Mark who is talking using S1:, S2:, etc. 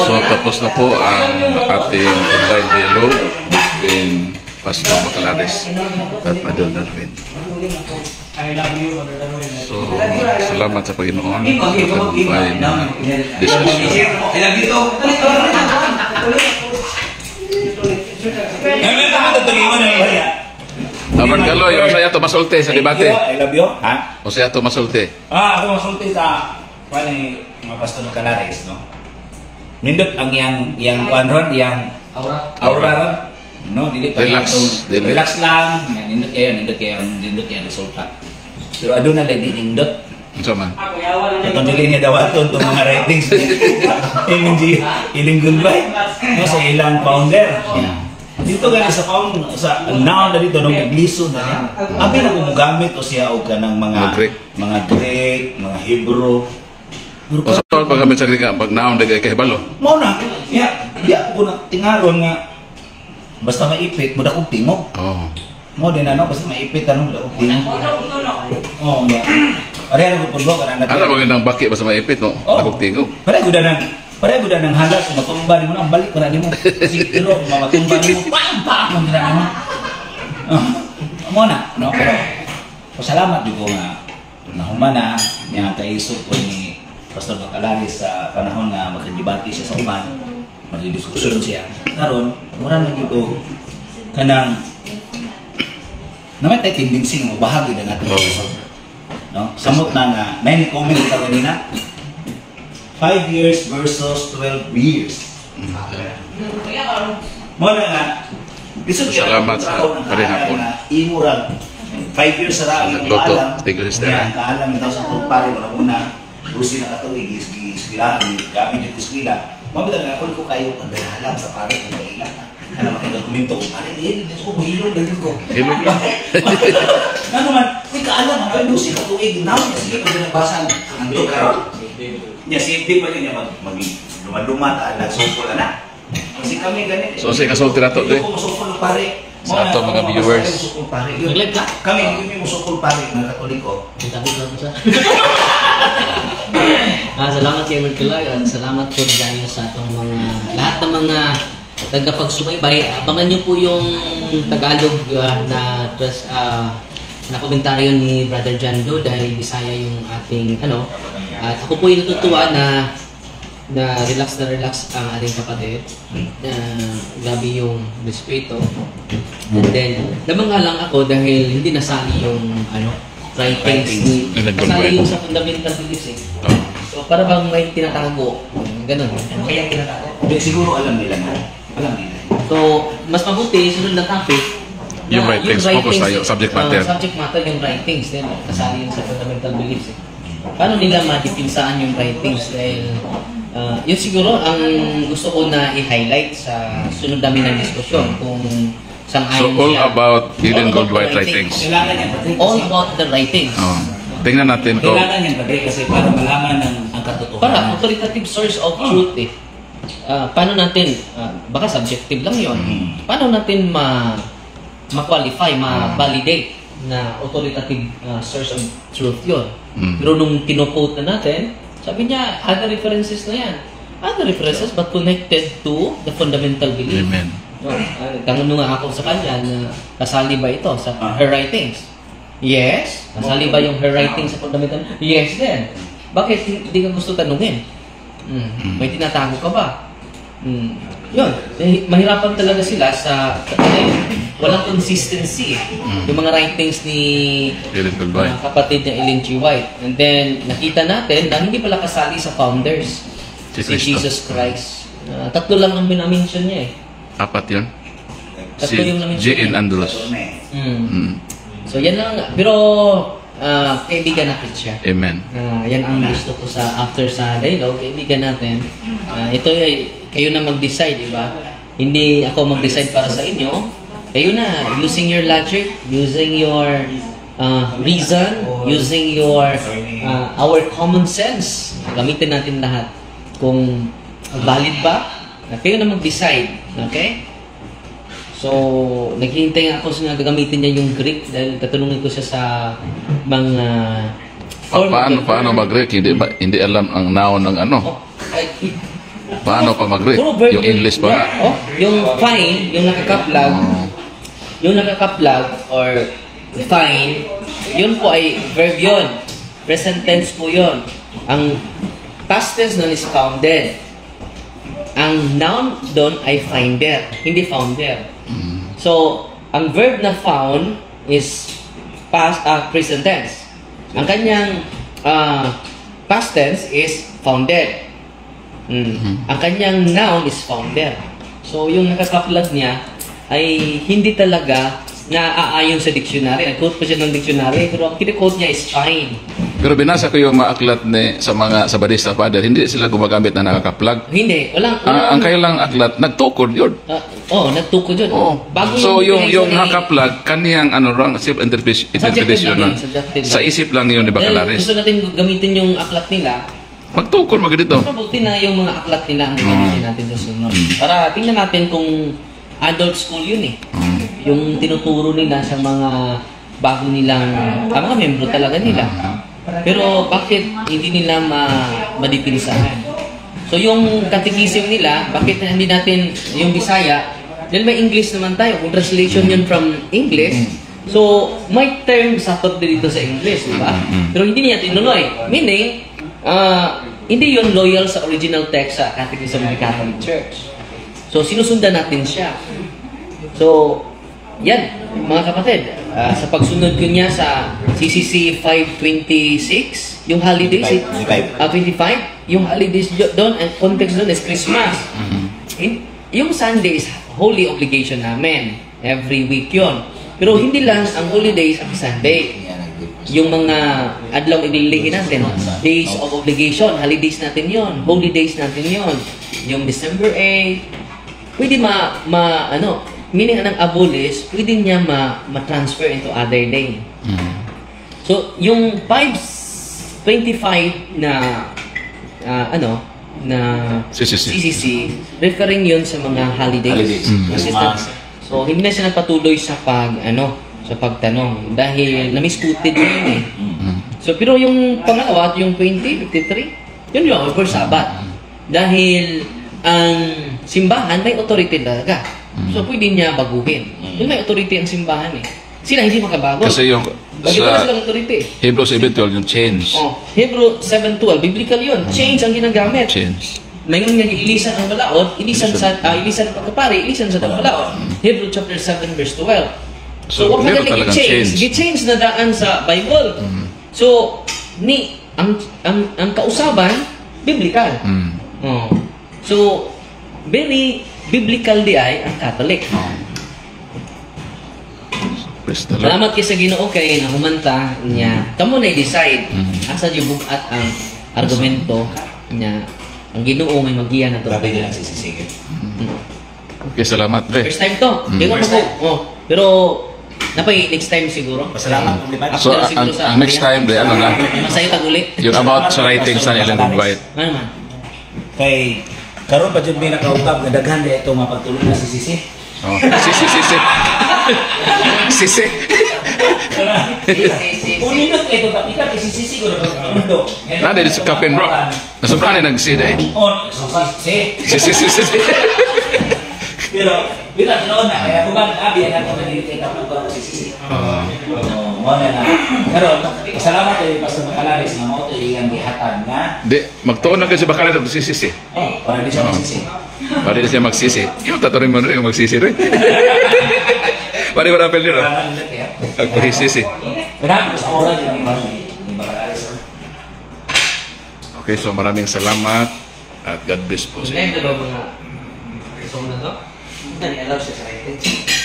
S1: So tapos na po ang ating online dialogue between Pastor Bacalares at Madam Darwin. So salamat sa Panginoon sa tagumpay na diskusyon. Abang Galoy, o saya to masulti sa debate.
S2: I love you. Ha?
S1: O saya to masulti.
S2: Ako masulti sa mga Pastor Bacalares, no? Nindot ang yang kuanron, yang aura. No, dili pa
S1: Relax.
S2: Relax lang. Nindot kayo resulta. Pero aduna lang nindot.
S1: Unsa man?
S2: Itong dili niya daw ato itong mga ratings. Iling goodbye. No, sa ilang founder. Dito gani sa naon na dito nung igliso na niya. Abi na gumagamit o siya og kanang mga Greek, mga Hebrew.
S1: O sa tawag paggamit sa Greek pag naon dagay kay balo.
S2: Mao na. Ya ko na tingaron nga basta maipit mo dakog tingog.
S1: Oh.
S2: Mo din ano basta maipit ano dakog tingog. Oh, ya. Are ko pudlo kana na.
S1: Ano magandang baki basta maipit no? Dakog tingog.
S2: Pare guda nang halas matumba ni mo nang balik para nimo. Siguro mamatumba nimo. Pam mo dira mo. Mo na, no? Pero pasalamat jud ko nga nahumana niya kay isog ko ni Pastor Bacalares sa panahon nga magdebate siya sa uban, magdidiskusyon siya. Karon, mura na gito kanang naman tayo tendency mo bahagi na natin. No? Samot na nga, may comment ka kanina. 5 years versus 12 years. Mo na nga,
S1: salamat sa parehapon.
S2: Imurag 5 years sa raang
S1: Nagluto, tigil siya.
S2: kaalam ito sa pare wala una rusi na katuig iskwila gamit yung iskwila. Mabita nga ko kayo pagdahalang sa pare ng kailan. Ano makidokumento ko pare din ko hilong din ko.
S1: Hilong lang.
S2: Ano man, may kaalam ang rusi na katuig naw sige pag nabasa ang to karon. Nya safety pa niya lumaluma ta nagsukol na. Kasi kami ganito.
S1: So say kasulti nato de.
S2: Musukol pare.
S1: Sa ato mga viewers.
S2: Nag-live ka? Kami hindi musukol pare ng Katoliko.
S3: Tapos lang ko sa. Salamat kay Merkulay at salamat po dahil sa atong mga lahat ng mga tagapagsubaybay. Abangan niyo po yung Tagalog na komentaryo ni Brother Jando dahil Bisaya yung ating at ako po yung natutuwa na relax ang ating kapatid. Grabe yung respeto. And then, namangha lang ako dahil hindi nasali yung writings ni nasali yung sa fundamental beliefs eh. So para bang may tinatago. Ganun. Ano kaya tinatago?
S2: Siguro alam nila na.
S3: So, mas mabuti, sunod na topic.
S1: Yung writings, focus tayo, subject matter.
S3: Subject matter yung writings. Then, kasali yung sa fundamental beliefs eh. Paano nila matipinsaan yung writings? Dahil, yun siguro ang gusto ko na i-highlight sa sunod namin ng diskusyon. Kung
S1: So all about Eden Goldwhite writings.
S3: All about the writings.
S1: Tingnan natin kung
S2: kailangan yan bagay kasi para malaman ang katotohanan.
S3: Para authoritative source of truth eh. Paano natin, baka subjective lang yon. Paano natin ma-qualify, ma-validate na authoritative source of truth yon. Pero nung kino-quote na natin, sabi niya, other references na yan. Other references but connected to the fundamental belief.
S1: Amen.
S3: Tanong nga ako sa kanya na kasali ba ito sa her writings? Yes. Kasali ba yung her writings sa fundamental? Yes din. Bakit hindi ka gusto tanungin? May tinatago ka ba? Yun. Mahirapan talaga sila sa walang consistency. Yung mga writings ni kapatid niya Ellen G. White. And then, nakita natin na hindi pala kasali sa founders. Si Jesus Christ. Tatlo lang ang minamention niya eh.
S1: Apat yun?
S3: Si
S1: J.N. Andros.
S3: So yan lang. Pero kaibigan natin siya.
S1: Amen.
S3: Yan ang gusto ko sa after sa dialogue. Kaibigan natin. Ito kayo na mag-decide, di ba? Hindi ako mag-decide para sa inyo. Kayo na. Using your logic, using your reason, using your our common sense. Gamitin natin lahat. Kung valid ba? Kayo na mag-decide. Okay? So, naghihintay nga ako sa gagamitin niya yung Greek dahil tatanungin ko siya sa mga
S1: paano mag-Greek? Hindi alam ang noun ng ano? Paano pa mag-read?
S3: Puro verb
S1: Yung English pa?
S3: Yeah, oh, yung fine, yung nakakaplag, or fine, yun po ay verb yun. Present tense po yun. Ang past tense nun is founded. Ang noun doon ay finder, hindi founder. So, ang verb na found is present tense. Ang kanyang past tense is founded. Ang kanyang noun is founder. So, yung nakakaplag niya ay hindi talaga naaayon sa dictionary. Nag-quote pa siya ng dictionary, pero ang kini-quote niya is fine.
S1: Pero binasa ko yung mga aklat sa mga Sabadista Father, hindi sila gumagamit na nakakaplag.
S3: Hindi, walang
S1: Ang kailang aklat, nagtukod yun.
S3: nagtukod yun.
S1: Oh.
S3: Bago
S1: So yung
S3: pinag-examine-
S1: nakakaplag, kaniyang interpretation
S3: Subjective lang.
S1: sa isip lang yun ni
S3: Dahil
S1: Bacalaris.
S3: gusto natin gamitin yung aklat nila,
S1: Magtukod mag dito.
S3: mabuti na yung mga aklat nila ang gamitin natin sa sunod. Para tingnan natin kung adult school yun eh. Yung tinuturo nila sa mga bago nilang, mga membro talaga nila. Pero bakit hindi nila madipilisahan? So yung catechism nila, bakit hindi natin yung Bisaya, dahil may English naman tayo, kung translation yun from English, so may term Saturday dito sa English, di ba? Pero hindi niya tinuloy. Meaning, hindi yun loyal sa original text sa Catechism of the Catholic Church. So sinusundan natin siya. So, yan, mga kapatid, sa pagsunod ko niya sa CCC 526, yung holidays, 25, yung holidays doon, ang context doon is Christmas. Yung Sunday is holy obligation namin. Every week yon. Pero hindi lang ang holidays ang Sunday. Yung mga adlaw ililihin natin, days of obligation, holidays natin yon, holy days natin yon. Yung December 8, pwede meaning ng abolish, pwede niya ma-transfer into other day. So, yung 525 na CCC, referring yun sa mga holidays. So, hindi na siya nagpatuloy sa pagtanong dahil na-misquoted yun eh. So, pero yung pangalawa at yung 2053, yun yung for Sabbath. Dahil ang simbahan may authority talaga. So, pwede niya baguhin. Yung may authority ang simbahan eh. Sila hindi makabago.
S1: Kasi yung
S3: Wala
S1: sa
S3: silang authority.
S1: Hebrews 7:12 yung change.
S3: Hebrew 7:12, biblical yun. Change ang ginagamit.
S1: Change.
S3: Ngayon nga ilisan ang balaod, ilisan ang pagkapari, ilisan sa balaod. Hebrew chapter 7 verse 12. So, wag
S1: meron
S3: magaling
S1: talagang
S3: i-change.
S1: change.
S3: I-change na daan sa Bible. So, ang kausaban, biblical. So, very biblical di ay ang Catholic.
S1: Praise the Lord.
S3: Salamat kay sa Ginoo kay na humanta niya. Kamo na i-decide asa yung bugat ang argumento niya. Ang Ginoo may magiya na to.
S2: Grabe nilang sisisigit.
S1: Okay, salamat, pre.
S3: First time to. Di ko po. Pero napay next time siguro.
S2: Pasalamat kung lipat.
S1: So, ang next time, pre, ano na?
S3: Masaya tag ulit.
S1: Yung about sa writings na ilang invite.
S3: Ano man?
S2: Kay karon pa jud may nakautap nga daghan di ito mapagtulog na si Sisi.
S1: Oh. Sisi. Sisi.
S2: Unino ito ta ika si Sisi ko na mundo.
S1: Nada di sa Captain Rock. Nasubkan na nagsida eh.
S2: On Sisi.
S1: Sisi.
S2: Pero bilang noon na kaya kuman abi ang ako nalilite ka po si Sisi. Mo na. Karon salamat kay Pastor Macalares nga mo to iyang gihatag nga.
S1: Di, magtuon na kasi baka na si Sisi.
S2: Para di siya magsisi.
S1: Pwede na siya magsisi. Yung taturin mo rin magsisi rin. Pwede mo rapel nyo. Ako sisi.
S2: Grabe sa oras yung Macalares.
S1: Okay, so maraming salamat at God bless po sa inyo.
S3: Ngayon, diba mga song na to? Hindi, allow siya sa writing.